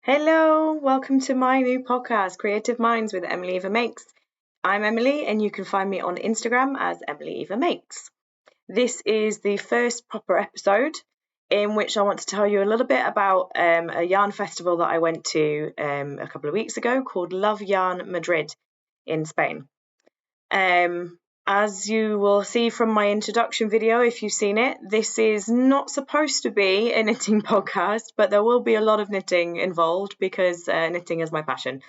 Hello, welcome to my new podcast, Creative Minds with Emily Eva Makes. I'm Emily, and you can find me on Instagram as Emily Eva Makes. This is the first proper episode in which I want to tell you a little bit about a yarn festival that I went to a couple of weeks ago called Love Yarn Madrid in Spain. As you will see from my introduction video, if you've seen it, this is not supposed to be a knitting podcast, but there will be a lot of knitting involved because knitting is my passion.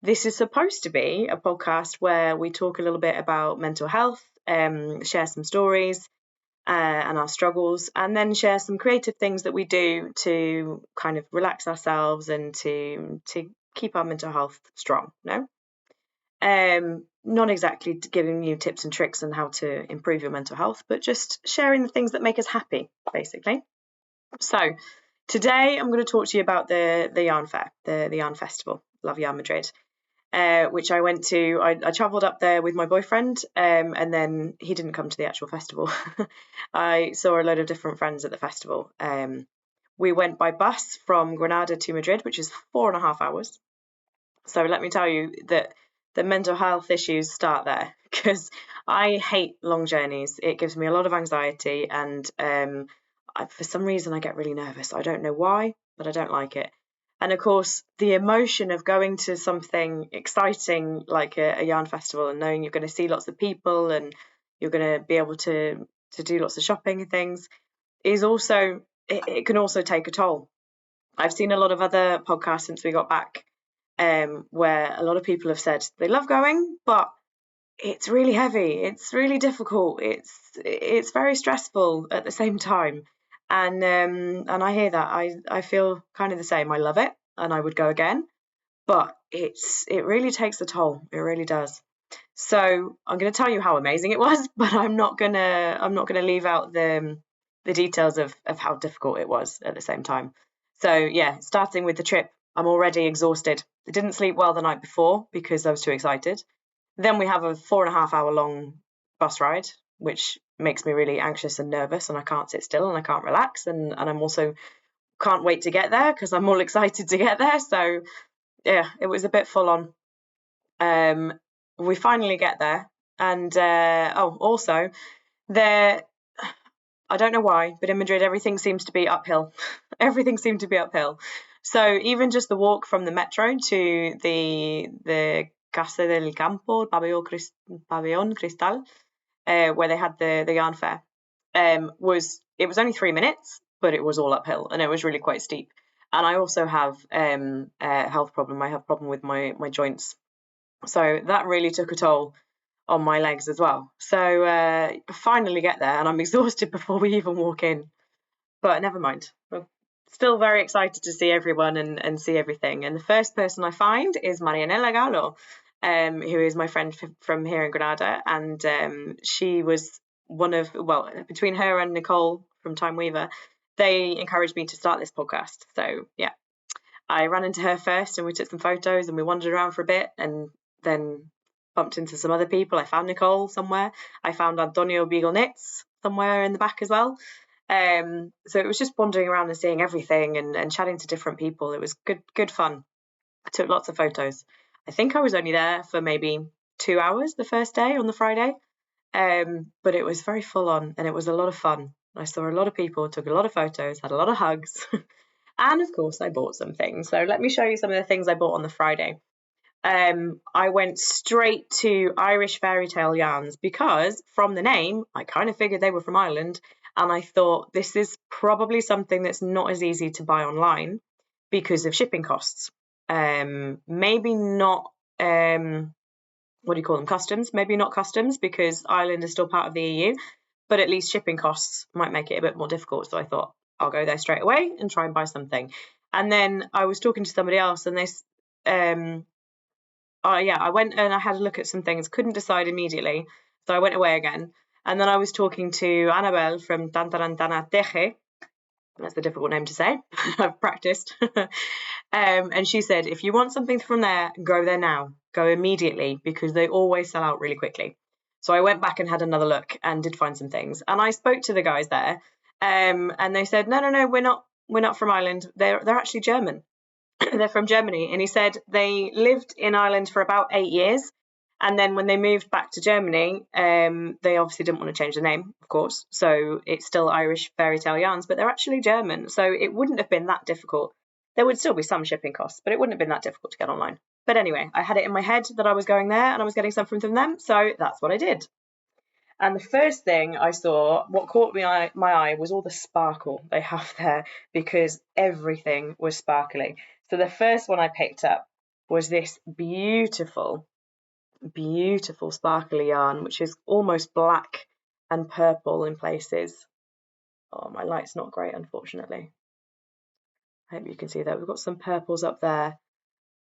This is supposed to be a podcast where we talk a little bit about mental health, share some stories and our struggles, and then share some creative things that we do to kind of relax ourselves and to keep our mental health strong, no? Not exactly giving you tips and tricks on how to improve your mental health, but just sharing the things that make us happy, basically. So today I'm going to talk to you about the yarn fair, the yarn festival, Love Yarn Madrid, which I went to. I travelled up there with my boyfriend, and then he didn't come to the actual festival. I saw a load of different friends at the festival. We went by bus from Granada to Madrid, which is 4.5 hours. So let me tell you that the mental health issues start there because I hate long journeys. It gives me a lot of anxiety, and for some reason I get really nervous. I don't know why, but I don't like it. And of course, the emotion of going to something exciting like a yarn festival and knowing you're going to see lots of people and you're going to be able to do lots of shopping and things is also, it can also take a toll. I've seen a lot of other podcasts since we got back where a lot of people have said they love going, but it's really heavy, it's really difficult, it's very stressful at the same time. And I hear that. I feel kind of the same. I love it and I would go again, but it really takes a toll. It really does. So I'm going to tell you how amazing it was, but I'm not gonna leave out the details of how difficult it was at the same time. So yeah, starting with the trip, I'm already exhausted. I didn't sleep well the night before because I was too excited. Then we have a 4.5 hour long bus ride, which makes me really anxious and nervous, and I can't sit still and I can't relax, and I'm also can't wait to get there because I'm all excited to get there. So yeah, it was a bit full on. We finally get there, and also there. I don't know why, but in Madrid everything seems to be uphill. Everything seemed to be uphill. So even just the walk from the metro to the Casa del Campo, Pabellón Cristal, where they had the yarn fair, was only 3 minutes, but it was all uphill and it was really quite steep. And I also have a health problem. I have a problem with my joints, so that really took a toll on my legs as well. So finally get there and I'm exhausted before we even walk in. But never mind. We're still very excited to see everyone and see everything. And the first person I find is Marianela Gallo, who is my friend from here in Granada. And she was between her and Nicole from Time Weaver, they encouraged me to start this podcast. So yeah, I ran into her first and we took some photos and we wandered around for a bit and then bumped into some other people. I found Nicole somewhere. I found Antonio Beagle Knits somewhere in the back as well. So it was just wandering around and seeing everything and chatting to different people. It was good fun. I took lots of photos. I think I was only there for maybe 2 hours the first day on the Friday, but it was very full on and it was a lot of fun. I saw a lot of people, took a lot of photos, had a lot of hugs, and of course I bought some things. So let me show you some of the things I bought on the Friday. I went straight to Irish fairy tale yarns because from the name, I kind of figured they were from Ireland. And I thought this is probably something that's not as easy to buy online because of shipping costs. Maybe not, what do you call them? Customs. Maybe not customs because Ireland is still part of the EU, but at least shipping costs might make it a bit more difficult. So I thought I'll go there straight away and try and buy something. And then I was talking to somebody else and I went and I had a look at some things, couldn't decide immediately. So I went away again. And then I was talking to Annabelle from Tantarantana Teje. That's a difficult name to say. I've practiced. And she said, if you want something from there, go there now. Go immediately because they always sell out really quickly. So I went back and had another look and did find some things. And I spoke to the guys there and they said, no, we're not from Ireland. They're actually German. They're from Germany, and he said they lived in Ireland for about 8 years, and then when they moved back to Germany, they obviously didn't want to change the name, of course, so it's still Irish Fairy Tale Yarns, but they're actually German, so it wouldn't have been that difficult. There would still be some shipping costs, but it wouldn't have been that difficult to get online. But anyway, I had it in my head that I was going there and I was getting something from them, so that's what I did. And the first thing I saw, what caught my eye was all the sparkle they have there, because everything was sparkly. So the first one I picked up was this beautiful, beautiful sparkly yarn, which is almost black and purple in places. Oh, my light's not great, unfortunately. I hope you can see that. We've got some purples up there,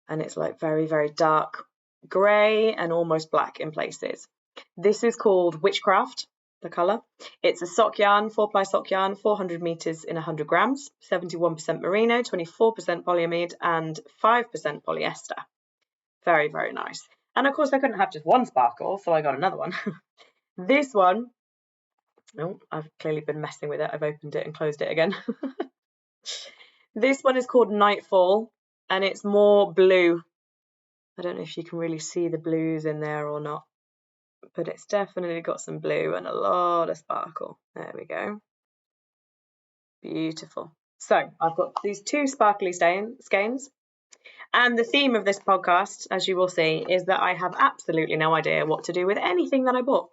and it's like very, very dark grey and almost black in places. This is called Witchcraft, the colour. It's a sock yarn, 4-ply sock yarn, 400 metres in 100 grams, 71% merino, 24% polyamide and 5% polyester. Very, very nice. And of course I couldn't have just one sparkle, so I got another one. This one, oh, I've clearly been messing with it. I've opened it and closed it again. This one is called Nightfall, and it's more blue. I don't know if you can really see the blues in there or not, but it's definitely got some blue and a lot of sparkle. There we go. Beautiful. So I've got these two sparkly skeins, and the theme of this podcast, as you will see, is that I have absolutely no idea what to do with anything that I bought.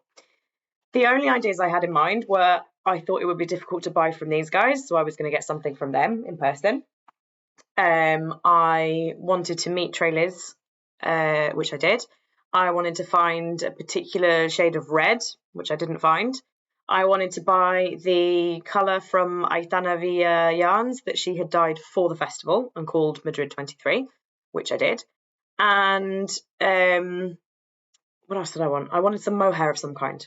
The only ideas I had in mind were I thought it would be difficult to buy from these guys, so I was going to get something from them in person. I wanted to meet Trailis, which I did. I wanted to find a particular shade of red, which I didn't find. I wanted to buy the colour from Aitana Villa Yarns that she had dyed for the festival and called Madrid 23, which I did. And what else did I want? I wanted some mohair of some kind.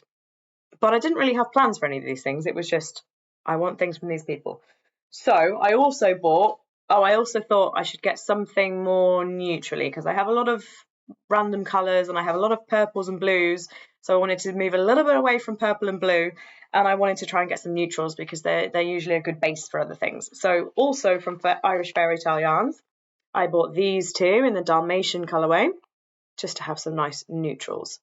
But I didn't really have plans for any of these things. It was just, I want things from these people. So I also bought, I also thought I should get something more neutrally, because I have a lot of random colours and I have a lot of purples and blues. So I wanted to move a little bit away from purple and blue, and I wanted to try and get some neutrals because they're usually a good base for other things. So also from Irish Fairy Tale Yarns, I bought these two in the Dalmatian colourway just to have some nice neutrals.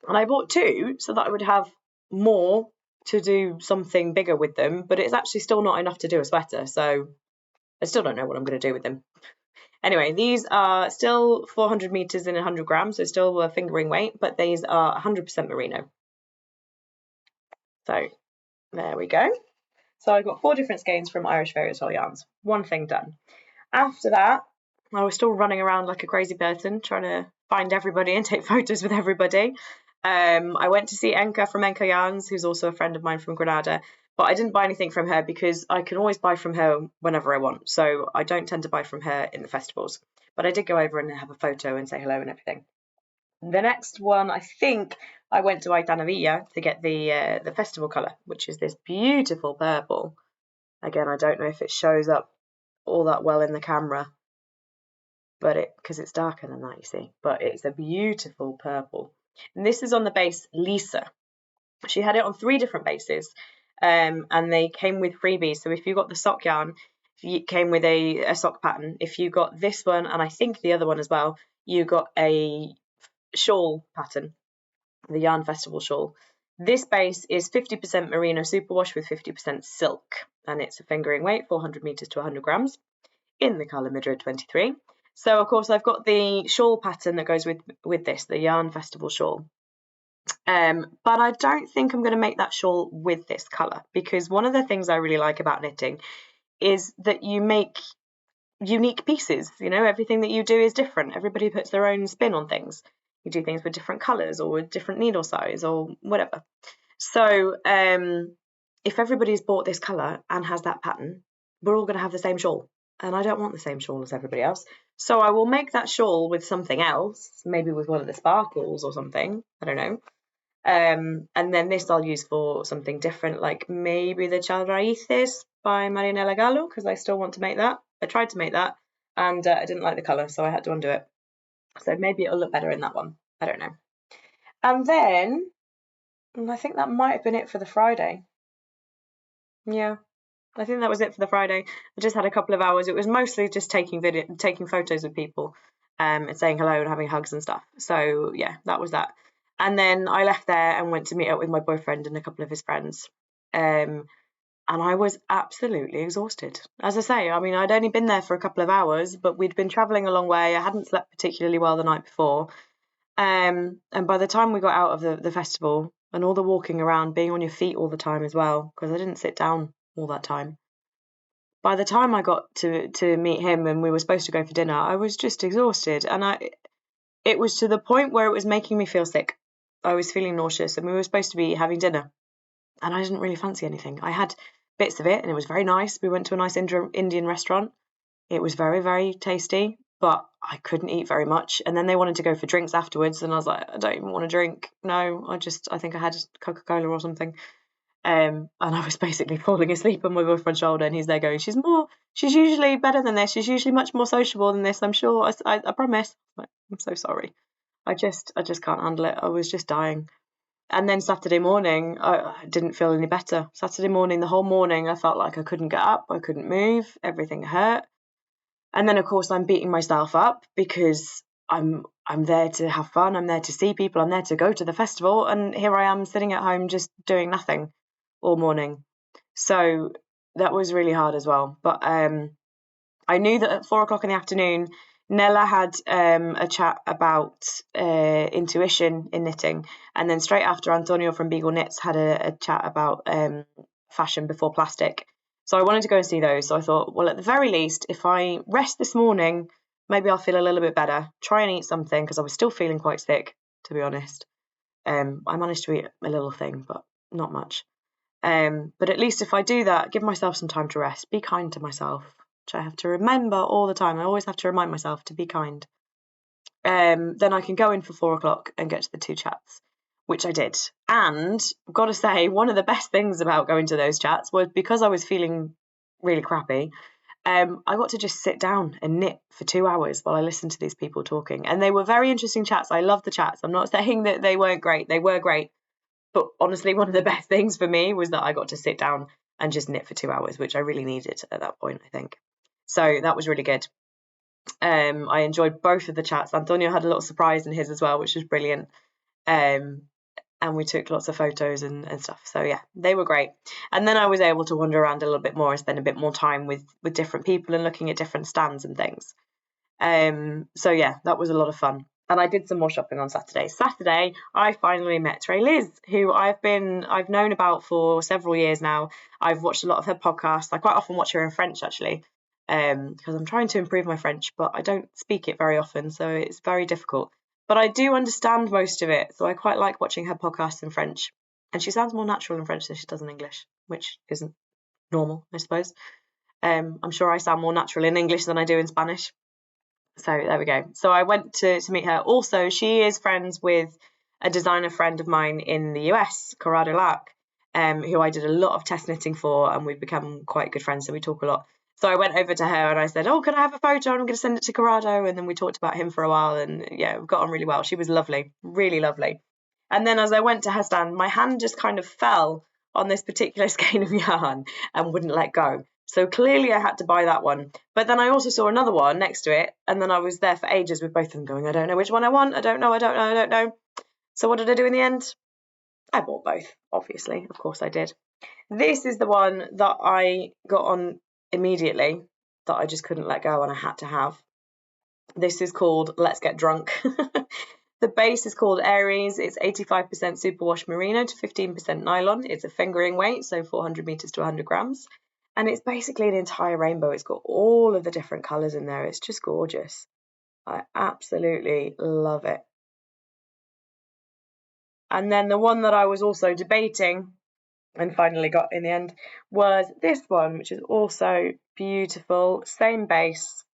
And I bought two so that I would have more to do something bigger with them, but it's actually still not enough to do a sweater, so I still don't know what I'm going to do with them. Anyway, these are still 400 metres in 100 grams, so still a fingering weight, but these are 100% merino. So there we go. So I got 4 different skeins from Irish Fairy Tale Yarns. One thing done. After that, I was still running around like a crazy person trying to find everybody and take photos with everybody. I went to see Enka from Enka Yarns, who's also a friend of mine from Granada, but I didn't buy anything from her because I can always buy from her whenever I want, so I don't tend to buy from her in the festivals. But I did go over and have a photo and say hello and everything. The next one, I think I went to Aitana Villa to get the festival colour, which is this beautiful purple. Again, I don't know if it shows up all that well in the camera, but because it's darker than that, you see, but it's a beautiful purple. And this is on the base Lisa. She had it on 3 different bases, and they came with freebies. So if you got the sock yarn, it came with a sock pattern. If you got this one, and I think the other one as well, you got a shawl pattern, the Yarn Festival shawl. This base is 50% merino superwash with 50% silk, and it's a fingering weight, 400 metres to 100 grams, in the colour Madrid 23. So of course I've got the shawl pattern that goes with this, the Yarn Festival shawl. But I don't think I'm going to make that shawl with this colour, because one of the things I really like about knitting is that you make unique pieces. You know, everything that you do is different. Everybody puts their own spin on things. You do things with different colours or with different needle size or whatever. So if everybody's bought this colour and has that pattern, we're all going to have the same shawl. And I don't want the same shawl as everybody else. So I will make that shawl with something else, maybe with one of the sparkles or something. I don't know. And then this I'll use for something different, like maybe the Chal Raíces by Marinela Gallo, because I still want to make that. I tried to make that, and I didn't like the colour, so I had to undo it. So maybe it'll look better in that one. I don't know. And then, I think that might have been it for the Friday. Yeah. I think that was it for the Friday. I just had a couple of hours. It was mostly just taking photos of people, and saying hello and having hugs and stuff. So yeah, that was that. And then I left there and went to meet up with my boyfriend and a couple of his friends. And I was absolutely exhausted. As I say, I mean, I'd only been there for a couple of hours, but we'd been traveling a long way. I hadn't slept particularly well the night before. And by the time we got out of the festival and all the walking around, being on your feet all the time as well, because I didn't sit down all that time. By the time I got to meet him and we were supposed to go for dinner, I was just exhausted, and it was to the point where it was making me feel sick. I was feeling nauseous, and we were supposed to be having dinner, and I didn't really fancy anything. I had bits of it, and it was very nice. We went to a nice Indian restaurant. It was very, very tasty, but I couldn't eat very much. And then they wanted to go for drinks afterwards, and I was like, I don't even want to drink. No, I think I had Coca-Cola or something. And I was basically falling asleep on my boyfriend's shoulder, and he's there going, she's usually better than this. She's usually much more sociable than this. I'm sure. I promise. I'm so sorry. I just can't handle it. I was just dying. And then Saturday morning, I didn't feel any better. Saturday morning, the whole morning, I felt like I couldn't get up, I couldn't move, everything hurt. And then, of course, I'm beating myself up because I'm there to have fun, I'm there to see people, I'm there to go to the festival, and here I am sitting at home just doing nothing all morning. So that was really hard as well. But I knew that at 4 o'clock in the afternoon, Nella had a chat about intuition in knitting, and then straight after, Antonio from Beagle Knits had a chat about fashion before plastic. So I wanted to go and see those. So I thought, well, at the very least, if I rest this morning, maybe I'll feel a little bit better. Try and eat something, because I was still feeling quite sick, to be honest. I managed to eat a little thing, but not much. But at least if I do that, give myself some time to rest, be kind to myself, which I have to remember all the time. I always have to remind myself to be kind. Then I can go in for 4 o'clock and get to the 2 chats, which I did. And I've got to say, one of the best things about going to those chats was, because I was feeling really crappy, I got to just sit down and knit for 2 hours while I listened to these people talking. And they were very interesting chats. I loved the chats. I'm not saying that they weren't great. They were great. But honestly, one of the best things for me was that I got to sit down and just knit for 2 hours, which I really needed at that point, I think. So that was really good. I enjoyed both of the chats. Antonio had a little surprise in his as well, which was brilliant. And we took lots of photos and stuff. So yeah, they were great. And then I was able to wander around a little bit more and spend a bit more time with different people and looking at different stands and things. So yeah, that was a lot of fun. And I did some more shopping on Saturday. Saturday, I finally met Trey Liz, who I've known about for several years now. I've watched a lot of her podcasts. I quite often watch her in French, actually, because I'm trying to improve my French, but I don't speak it very often, so it's very difficult. But I do understand most of it, so I quite like watching her podcasts in French. And she sounds more natural in French than she does in English, which isn't normal, I suppose. I'm sure I sound more natural in English than I do in Spanish. So there we go. So I went to meet her. Also, she is friends with a designer friend of mine in the US, Corrado Lark, who I did a lot of test knitting for, and we've become quite good friends, so we talk a lot. So I went over to her and I said, oh, can I have a photo? I'm going to send it to Corrado. And then we talked about him for a while, and yeah, we got on really well. She was lovely, really lovely. And then as I went to her stand, my hand just kind of fell on this particular skein of yarn and wouldn't let go. So clearly I had to buy that one. But then I also saw another one next to it, and then I was there for ages with both of them going, I don't know which one I want. I don't know. So what did I do in the end? I bought both, obviously. Of course I did. This is the one that I got on immediately, that I just couldn't let go and I had to have. This is called Let's Get Drunk. The base is called Aries. It's 85% superwash merino to 15% nylon. It's a fingering weight, so 400 meters to 100 grams. And it's basically an entire rainbow. It's got all of the different colours in there. It's just gorgeous. I absolutely love it. And then the one that I was also debating and finally got in the end was this one, which is also beautiful. Same base,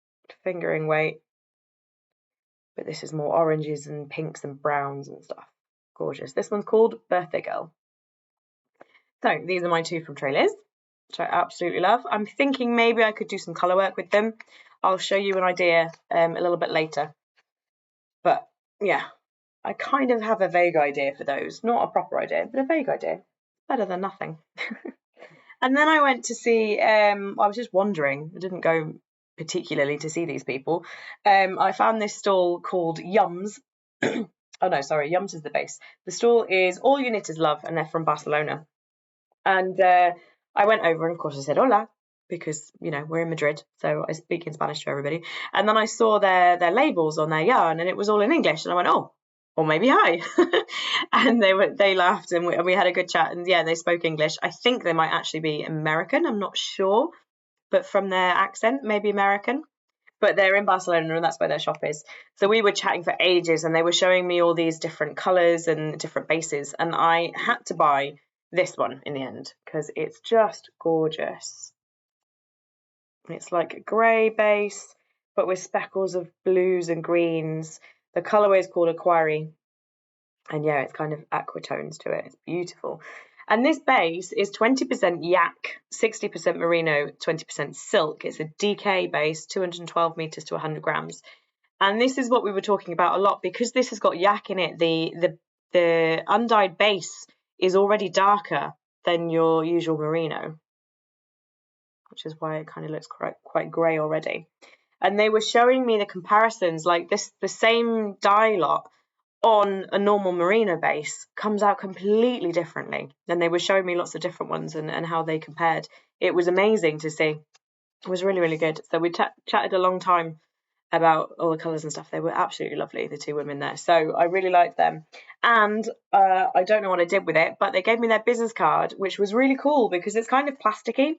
fingering weight. But this is more oranges and pinks and browns and stuff. Gorgeous. This one's called Birthday Girl. So these are my two from Trey Liz, which I absolutely love. I'm thinking maybe I could do some colour work with them. I'll show you an idea a little bit later. But yeah, I kind of have a vague idea for those. Not a proper idea, but a vague idea. Better than nothing. And then I went to see, I was just wandering. I didn't go particularly to see these people. I found this stall called Yums. Oh no, sorry, Yums is the base. The stall is All You Knitters Love, and they're from Barcelona. And I went over, and of course I said hola, because we're in Madrid, so I speak in Spanish to everybody. And then I saw their labels on their yarn, and it was all in English, and I went, oh, or maybe hi. And they laughed, and we had a good chat. And yeah, they spoke English. I think they might actually be American. I'm not sure, but from their accent, maybe American. But they're in Barcelona, and that's where their shop is. So we were chatting for ages, and they were showing me all these different colours and different bases, and I had to buy this one in the end because it's just gorgeous. It's like a grey base, but with speckles of blues and greens. The colourway is called Aquari, and yeah, it's kind of aquatones to it. It's beautiful. And this base is 20% yak, 60% merino, 20% silk. It's a DK base, 212 meters to 100 grams. And this is what we were talking about a lot, because this has got yak in it. The undyed base is already darker than your usual merino, which is why it kind of looks quite grey already. And they were showing me the comparisons, like the same dye lot on a normal merino base comes out completely differently. And they were showing me lots of different ones and how they compared. It was amazing to see. It was really, really good. So we chatted a long time about all the colours and stuff. They were absolutely lovely, the two women there. So I really liked them. And I don't know what I did with it, but they gave me their business card, which was really cool because it's kind of plasticky.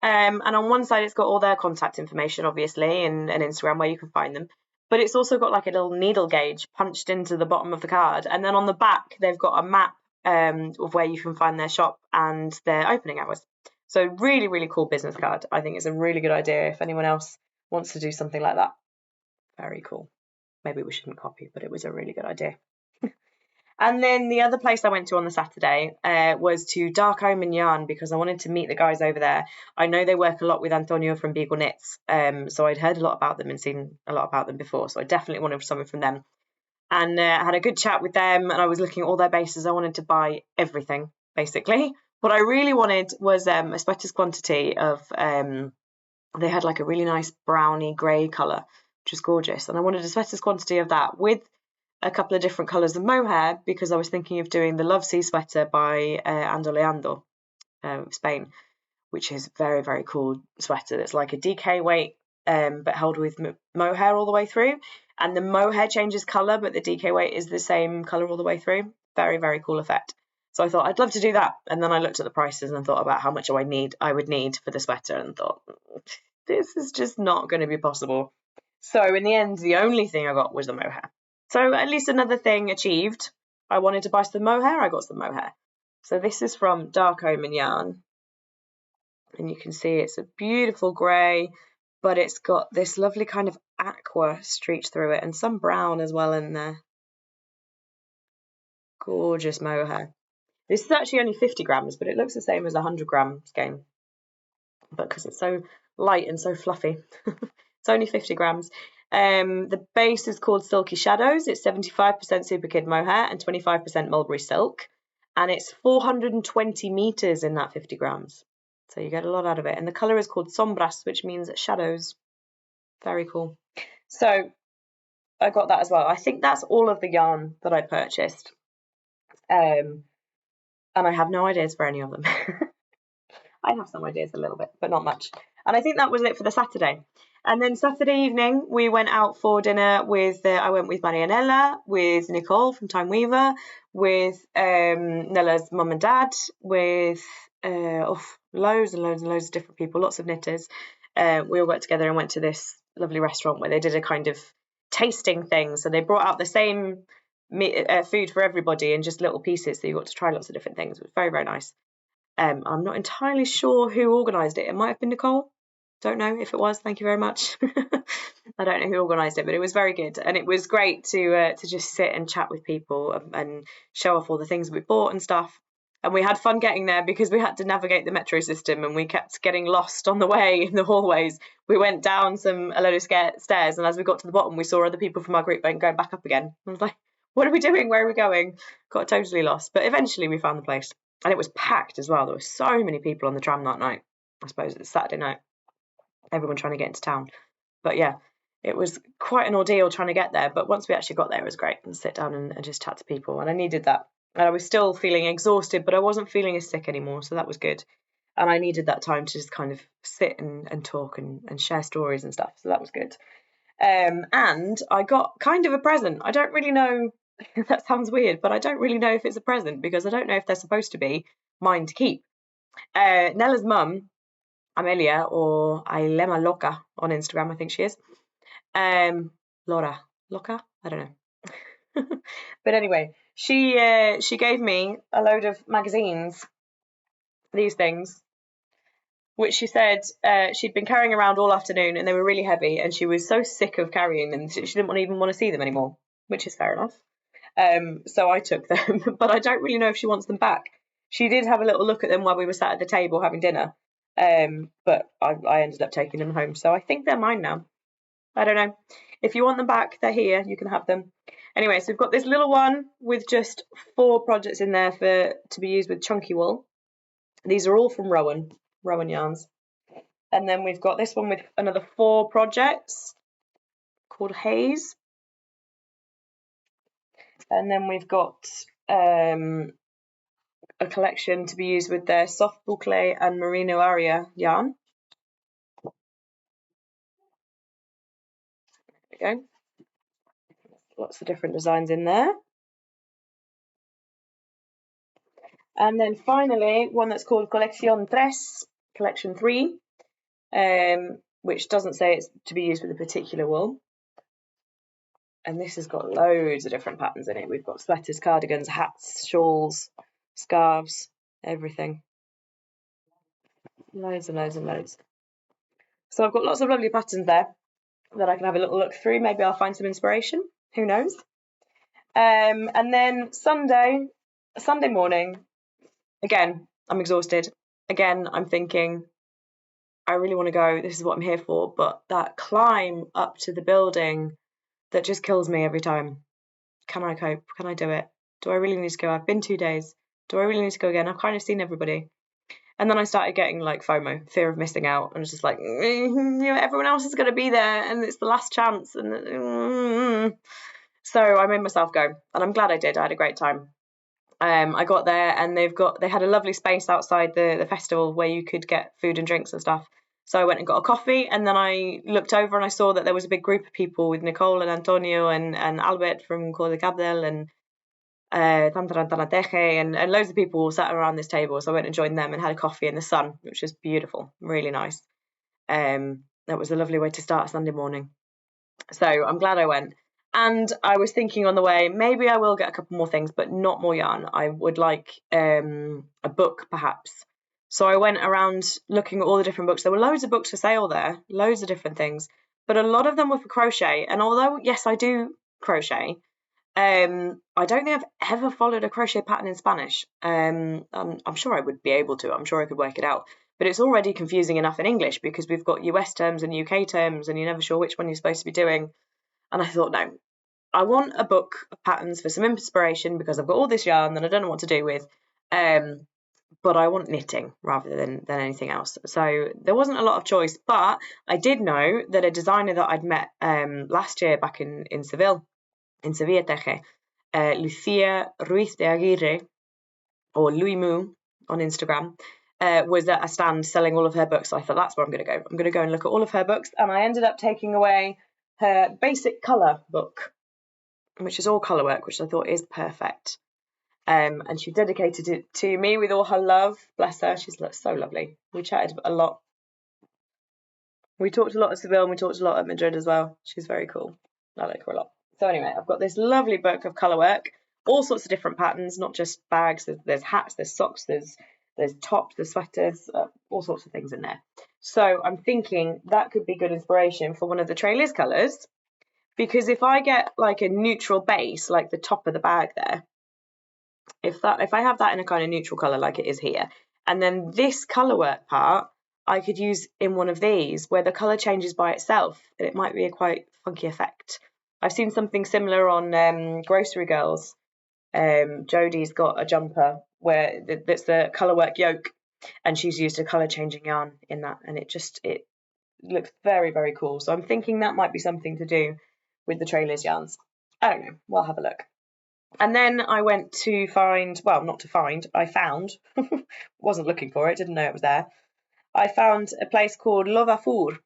And on one side, it's got all their contact information, obviously, and Instagram where you can find them. But it's also got like a little needle gauge punched into the bottom of the card. And then on the back, they've got a map of where you can find their shop and their opening hours. So really, really cool business card. I think it's a really good idea if anyone else wants to do something like that. Very cool. Maybe we shouldn't copy, but it was a really good idea. And then the other place I went to on the Saturday was to Dark Omen Yarn, because I wanted to meet the guys over there. I know they work a lot with Antonio from Beagle Knits, so I'd heard a lot about them and seen a lot about them before, so I definitely wanted something from them. And I had a good chat with them, and I was looking at all their bases. I wanted to buy everything, basically. What I really wanted was a sweater's quantity of, they had like a really nice browny grey colour, which is gorgeous. And I wanted a sweater's quantity of that with a couple of different colours of mohair, because I was thinking of doing the Love Sea sweater by Ando Spain, which is very, very cool sweater. It's like a DK weight, but held with mohair all the way through. And the mohair changes colour, but the DK weight is the same colour all the way through. Very, very cool effect. So I thought I'd love to do that. And then I looked at the prices and thought about how much I would need for the sweater, and thought, this is just not going to be possible. So in the end, the only thing I got was the mohair. So at least another thing achieved. I wanted to buy some mohair, I got some mohair. So this is from Dark Omen Yarn. And you can see it's a beautiful grey, but it's got this lovely kind of aqua streak through it, and some brown as well in there. Gorgeous mohair. This is actually only 50 grams, but it looks the same as a 100 gram skein. But because it's so light and so fluffy, it's only 50 grams. The base is called Silky Shadows. It's 75% Super Kid mohair and 25% mulberry silk. And it's 420 meters in that 50 grams. So you get a lot out of it. And the color is called Sombras, which means shadows. Very cool. So I got that as well. I think that's all of the yarn that I purchased. And I have no ideas for any of them. I have some ideas a little bit, but not much. And I think that was it for the Saturday. And then Saturday evening, we went out for dinner with, I went with Marianella, with Nicole from Time Weaver, with Nella's mum and dad, with loads and loads and loads of different people, lots of knitters. We all got together and went to this lovely restaurant where they did a kind of tasting thing. So they brought out the same food for everybody in just little pieces. So you got to try lots of different things. It was very, very nice. I'm not entirely sure who organised it. It might have been Nicole. Don't know if it was. Thank you very much. I don't know who organised it, but it was very good, and it was great to just sit and chat with people and show off all the things we bought and stuff. And we had fun getting there because we had to navigate the metro system, and we kept getting lost on the way in the hallways. We went down a load of stairs, and as we got to the bottom, we saw other people from our group going back up again. I was like, "What are we doing? Where are we going?" Got totally lost, but eventually we found the place. And it was packed as well. There were so many people on the tram that night. I suppose it's Saturday night. Everyone trying to get into town. But yeah, it was quite an ordeal trying to get there. But once we actually got there, it was great, and sit down and just chat to people. And I needed that. And I was still feeling exhausted, but I wasn't feeling as sick anymore. So that was good. And I needed that time to just kind of sit and talk and share stories and stuff. So that was good. And I got kind of a present. I don't really know. That sounds weird, but I don't really know if it's a present because I don't know if they're supposed to be mine to keep. Nella's mum, Amelia, or Ailema Loca on Instagram, I think she is. Laura Loca, I don't know. But anyway, she gave me a load of magazines, these things, which she said she'd been carrying around all afternoon, and they were really heavy, and she was so sick of carrying them, she didn't even want to see them anymore, which is fair enough. So I took them, but I don't really know if she wants them back. She did have a little look at them while we were sat at the table having dinner, but I ended up taking them home, so I think they're mine now. I don't know. If you want them back, they're here. You can have them. Anyway, so we've got this little one with just 4 projects in there to be used with chunky wool. These are all from Rowan yarns. And then we've got this one with another 4 projects called Haze. And then we've got a collection to be used with their soft boucle and merino aria yarn. There we go. Lots of different designs in there. And then finally, one that's called Collection 3, which doesn't say it's to be used with a particular wool. And this has got loads of different patterns in it. We've got sweaters, cardigans, hats, shawls, scarves, everything. Loads and loads and loads. So I've got lots of lovely patterns there that I can have a little look through. Maybe I'll find some inspiration. Who knows? And then Sunday morning, again, I'm exhausted. Again, I'm thinking, I really want to go. This is what I'm here for. But that climb up to the building, that just kills me every time. Can I cope? Can I do it? Do I really need to go? I've been 2 days. Do I really need to go again? I've kind of seen everybody. And then I started getting like FOMO, fear of missing out. And it's just like, everyone else is going to be there and it's the last chance. And so I made myself go. And I'm glad I did. I had a great time. I got there and they had a lovely space outside the festival where you could get food and drinks and stuff. So I went and got a coffee, and then I looked over and I saw that there was a big group of people with Nicole and Antonio and Albert from Cor de Cabdel and and loads of people sat around this table. So I went and joined them and had a coffee in the sun, which was beautiful, really nice. That was a lovely way to start a Sunday morning. So I'm glad I went. And I was thinking on the way, maybe I will get a couple more things, but not more yarn. I would like a book, perhaps. So I went around looking at all the different books. There were loads of books for sale there, loads of different things, but a lot of them were for crochet. And although, yes, I do crochet, I don't think I've ever followed a crochet pattern in Spanish. I'm sure I would be able to. I'm sure I could work it out. But it's already confusing enough in English because we've got US terms and UK terms, and you're never sure which one you're supposed to be doing. And I thought, no, I want a book of patterns for some inspiration because I've got all this yarn that I don't know what to do with. But I want knitting rather than anything else. So there wasn't a lot of choice, but I did know that a designer that I'd met last year back in Seville, in Sevilla Teje, Lucia Ruiz de Aguirre, or Louis Moo on Instagram, was at a stand selling all of her books. So I thought, that's where I'm going to go. I'm going to go and look at all of her books. And I ended up taking away her basic colour book, which is all colour work, which I thought is perfect. And she dedicated it to me with all her love. Bless her, she's so lovely. We chatted a lot. We talked a lot at Seville and we talked a lot at Madrid as well. She's very cool. I like her a lot. So anyway, I've got this lovely book of colour work, all sorts of different patterns, not just bags. There's hats, there's socks, there's tops, there's sweaters, all sorts of things in there. So I'm thinking that could be good inspiration for one of the Trailer's colours, because if I get like a neutral base, like the top of the bag there, if I have that in a kind of neutral colour like it is here, and then this colour work part I could use in one of these where the colour changes by itself, and it might be a quite funky effect. I've seen something similar on Grocery Girls. Jodie's got a jumper that's the colour work yoke, and she's used a colour changing yarn in that, and it looks very, very cool. So I'm thinking that might be something to do with the trailers yarns. I don't know, we'll have a look. And then I went to find, well, not to find, I found, wasn't looking for it, didn't know it was there. I found a place called Love Fur,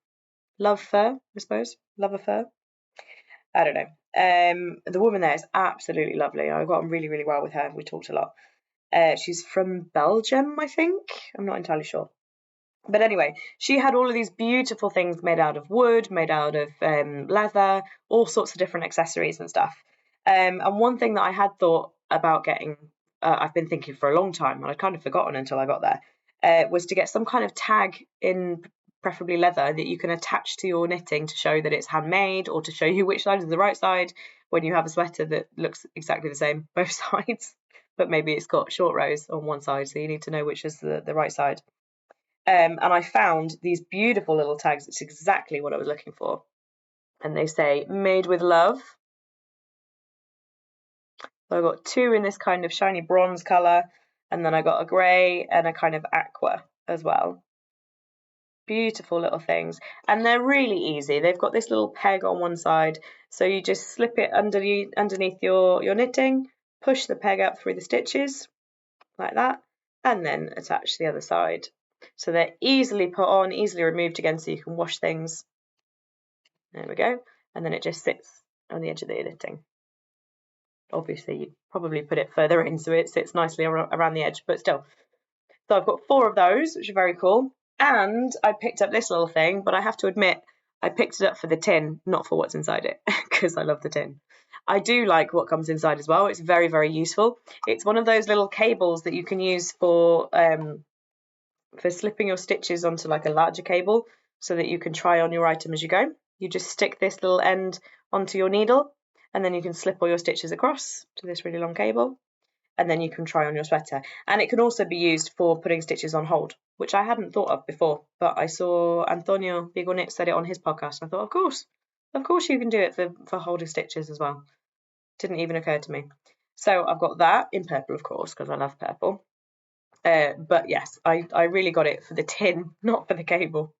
I suppose, Love Fur. I don't know. The woman there is absolutely lovely. I got on really, really well with her. We talked a lot. She's from Belgium, I think. I'm not entirely sure. But anyway, she had all of these beautiful things made out of wood, made out of leather, all sorts of different accessories and stuff. And one thing that I had thought about getting, I've been thinking for a long time, and I'd kind of forgotten until I got there, was to get some kind of tag in preferably leather that you can attach to your knitting to show that it's handmade, or to show you which side is the right side when you have a sweater that looks exactly the same both sides, but maybe it's got short rows on one side, so you need to know which is the right side. And I found these beautiful little tags. It's exactly what I was looking for. And they say, made with love. So I got two in this kind of shiny bronze colour, and then I got a grey and a kind of aqua as well. Beautiful little things. And they're really easy. They've got this little peg on one side, so you just slip it underneath your knitting, push the peg up through the stitches, like that, and then attach the other side. So they're easily put on, easily removed again, so you can wash things. There we go. And then it just sits on the edge of the knitting. Obviously, you'd probably put it further in so it sits nicely around the edge, but still. So I've got 4 of those, which are very cool. And I picked up this little thing, but I have to admit, I picked it up for the tin, not for what's inside it, because I love the tin. I do like what comes inside as well. It's very, very useful. It's one of those little cables that you can use for slipping your stitches onto like a larger cable, so that you can try on your item as you go. You just stick this little end onto your needle, and then you can slip all your stitches across to this really long cable, and then you can try on your sweater. And it can also be used for putting stitches on hold, which I hadn't thought of before, but I saw Antonio Bigonit said it on his podcast. I thought, of course you can do it for holding stitches as well. Didn't even occur to me. So I've got that in purple, of course, because I love purple. But yes, I really got it for the tin, not for the cable.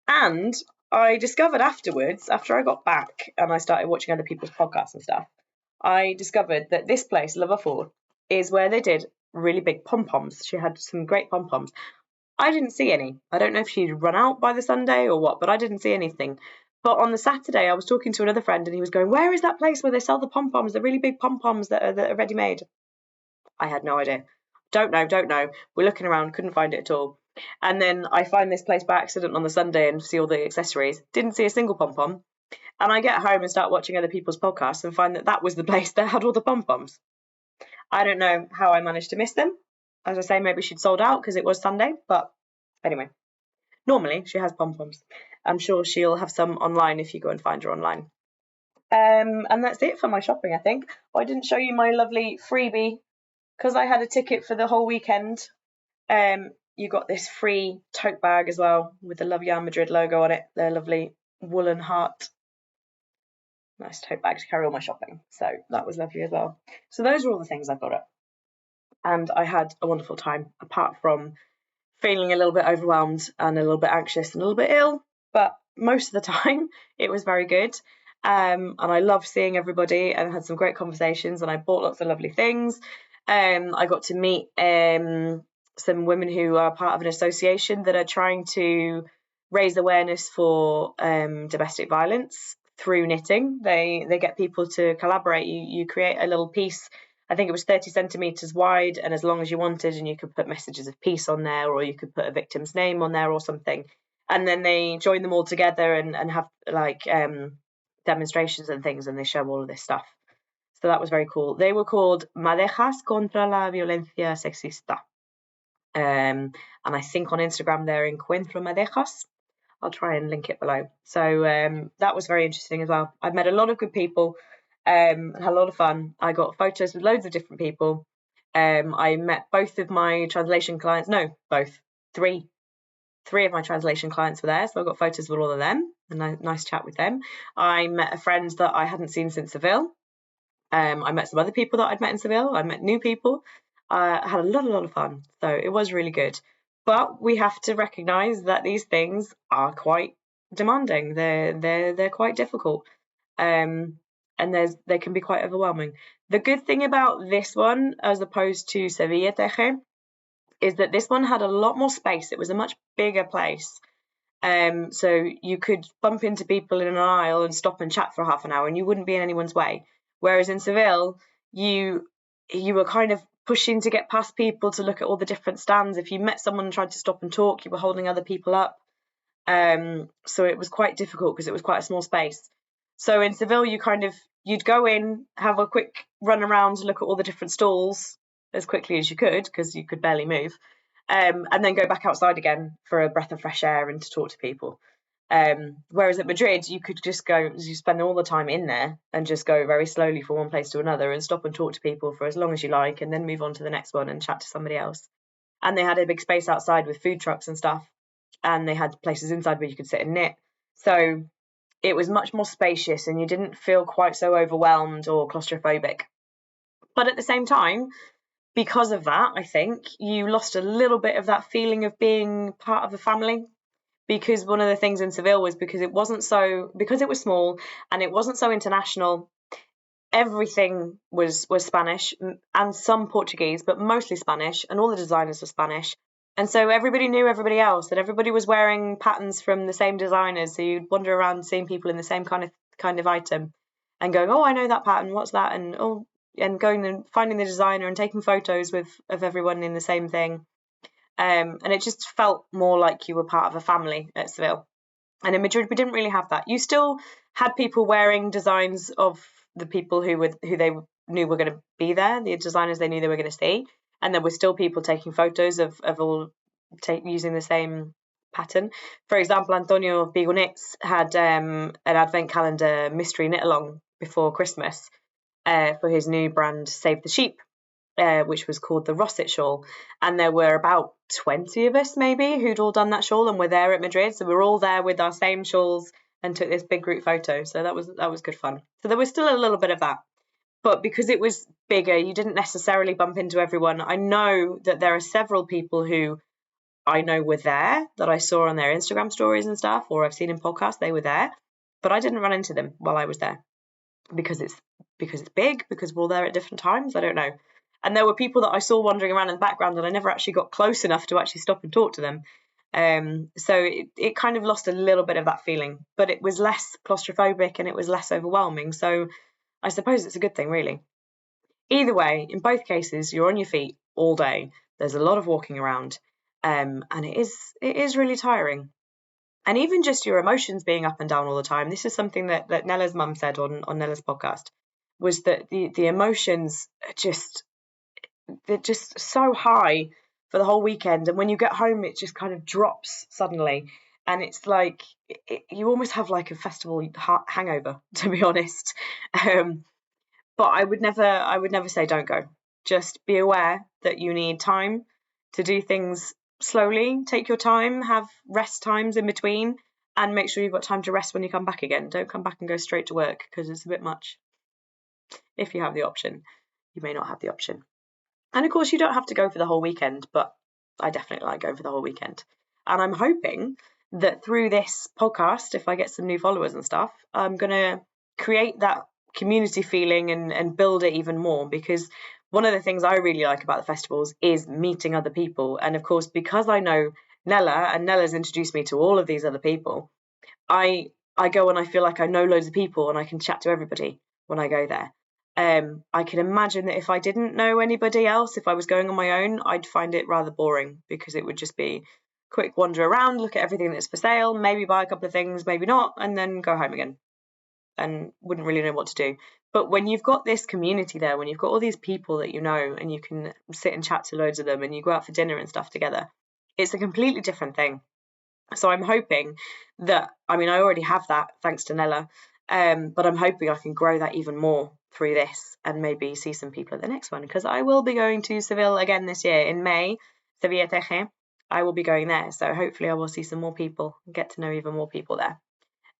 And I discovered afterwards, after I got back and I started watching other people's podcasts and stuff, I discovered that this place, Love is where they did really big pom-poms. She had some great pom-poms. I didn't see any. I don't know if she'd run out by the Sunday or what, but I didn't see anything. But on the Saturday, I was talking to another friend and he was going, where is that place where they sell the pom-poms, the really big pom-poms that are ready-made? I had no idea. Don't know. We're looking around, couldn't find it at all. And then I find this place by accident on the Sunday and see all the accessories. Didn't see a single pom-pom. And I get home and start watching other people's podcasts and find that was the place that had all the pom-poms. I don't know how I managed to miss them. As I say, maybe she'd sold out because it was Sunday. But anyway, normally she has pom-poms. I'm sure she'll have some online if you go and find her online. And that's it for my shopping, I think. I didn't show you my lovely freebie because I had a ticket for the whole weekend. You got this free tote bag as well with the Love Yarn Madrid logo on it. Their lovely woolen heart. Nice tote bag to carry all my shopping. So that was lovely as well. So those are all the things I've got up. And I had a wonderful time, apart from feeling a little bit overwhelmed and a little bit anxious and a little bit ill. But most of the time, it was very good. And I loved seeing everybody and had some great conversations, and I bought lots of lovely things. I got to meet some women who are part of an association that are trying to raise awareness for domestic violence through knitting. They get people to collaborate. You create a little piece. I think it was 30 centimeters wide and as long as you wanted, and you could put messages of peace on there, or you could put a victim's name on there or something. And then they join them all together and have like demonstrations and things, and they show all of this stuff. So that was very cool. They were called Madejas contra la Violencia Sexista. And I think on Instagram they're Encuentro Madejas. I'll try and link it below. So that was very interesting as well. I've met a lot of good people and had a lot of fun. I got photos with loads of different people. I met both of my translation clients. No, both. Three of my translation clients were there. So I got photos with all of them. A nice chat with them. I met a friend that I hadn't seen since Seville. I met some other people that I'd met in Seville. I met new people. I had a lot of fun. So it was really good. But we have to recognise that these things are quite demanding. They're quite difficult. Um, and they can be quite overwhelming. The good thing about this one, as opposed to Sevilla Teje, is that this one had a lot more space. It was a much bigger place. So you could bump into people in an aisle and stop and chat for half an hour, and you wouldn't be in anyone's way. Whereas in Seville, you were kind of pushing to get past people to look at all the different stands. If you met someone and tried to stop and talk, you were holding other people up. So it was quite difficult because it was quite a small space. So in Seville, you'd go in, have a quick run around, look at all the different stalls as quickly as you could because you could barely move, and then go back outside again for a breath of fresh air and to talk to people. Whereas at Madrid, you could just go, you spend all the time in there and just go very slowly from one place to another and stop and talk to people for as long as you like, and then move on to the next one and chat to somebody else. And they had a big space outside with food trucks and stuff, and they had places inside where you could sit and knit. So it was much more spacious, and you didn't feel quite so overwhelmed or claustrophobic. But at the same time, because of that, I think you lost a little bit of that feeling of being part of a family. Because one of the things in Seville was because it was small and it wasn't so international. Everything was Spanish and some Portuguese, but mostly Spanish, and all the designers were Spanish. And so everybody knew everybody else, and everybody was wearing patterns from the same designers. So you'd wander around seeing people in the same kind of item and going, oh, I know that pattern, what's that? And going and finding the designer and taking photos of everyone in the same thing. And it just felt more like you were part of a family at Seville. And in Madrid, we didn't really have that. You still had people wearing designs of the people who they knew were going to be there, the designers they knew they were going to see, and there were still people taking photos of all using the same pattern. For example, Antonio Bigonets had an advent calendar mystery knit along before Christmas for his new brand Save the Sheep, which was called the Rosset shawl. And there were about 20 of us maybe who'd all done that shawl and were there at Madrid. So we were all there with our same shawls and took this big group photo. So that was good fun. So there was still a little bit of that. But because it was bigger, you didn't necessarily bump into everyone. I know that there are several people who I know were there that I saw on their Instagram stories and stuff, or I've seen in podcasts, they were there. But I didn't run into them while I was there because it's big, because we're all there at different times. I don't know. And there were people that I saw wandering around in the background and I never actually got close enough to actually stop and talk to them. So it kind of lost a little bit of that feeling, but it was less claustrophobic and it was less overwhelming. So I suppose it's a good thing, really. Either way, in both cases, you're on your feet all day. There's a lot of walking around, and it is really tiring. And even just your emotions being up and down all the time. This is something that Nella's mum said on Nella's podcast, was that the emotions they're just so high for the whole weekend, and when you get home it just kind of drops suddenly, and it's like you almost have like a festival hangover, to be honest. But I would never say don't go. Just be aware that you need time to do things slowly. Take your time, have rest times in between, and make sure you've got time to rest when you come back again. Don't come back and go straight to work because it's a bit much. If you have the option, you may not have the option. And of course, you don't have to go for the whole weekend, but I definitely like going for the whole weekend. And I'm hoping that through this podcast, if I get some new followers and stuff, I'm going to create that community feeling and build it even more, because one of the things I really like about the festivals is meeting other people. And of course, because I know Nella and Nella's introduced me to all of these other people, I go and I feel like I know loads of people and I can chat to everybody when I go there. I can imagine that if I didn't know anybody else, if I was going on my own, I'd find it rather boring, because it would just be quick wander around, look at everything that's for sale, maybe buy a couple of things, maybe not, and then go home again, and wouldn't really know what to do. But when you've got this community there, when you've got all these people that you know and you can sit and chat to loads of them and you go out for dinner and stuff together, it's a completely different thing. So I'm hoping that, I mean, I already have that thanks to Nella, but I'm hoping I can grow that even more through this and maybe see some people at the next one, because I will be going to Seville again this year in May, Sevilla Teje. I will be going there, so hopefully I will see some more people and get to know even more people there.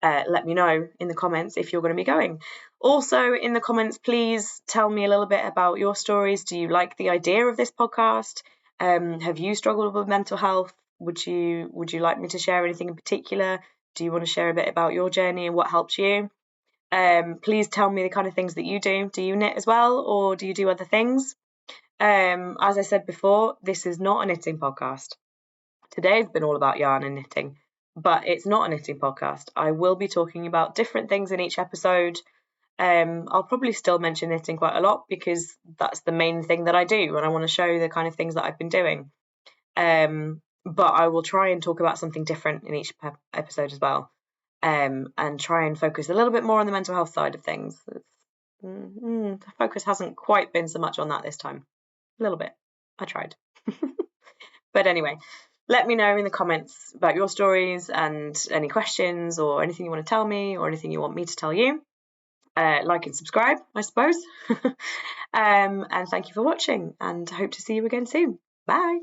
let me know in the comments if you're going to be going. Also, in the comments, please tell me a little bit about your stories. Do you like the idea of this podcast? Have you struggled with mental health? Would you like me to share anything in particular? Do you want to share a bit about your journey and what helps you? Please tell me the kind of things that you do. Do you knit as well, or do you do other things? As I said before, this is not a knitting podcast. Today's been all about yarn and knitting, but it's not a knitting podcast. I will be talking about different things in each episode. I'll probably still mention knitting quite a lot because that's the main thing that I do, and I want to show the kind of things that I've been doing. But I will try and talk about something different in each episode as well, and try and focus a little bit more on the mental health side of things. The focus hasn't quite been so much on that this time. A little bit. I tried. But anyway, let me know in the comments about your stories and any questions or anything you want to tell me or anything you want me to tell you. Like and subscribe, I suppose. And thank you for watching, and hope to see you again soon. Bye.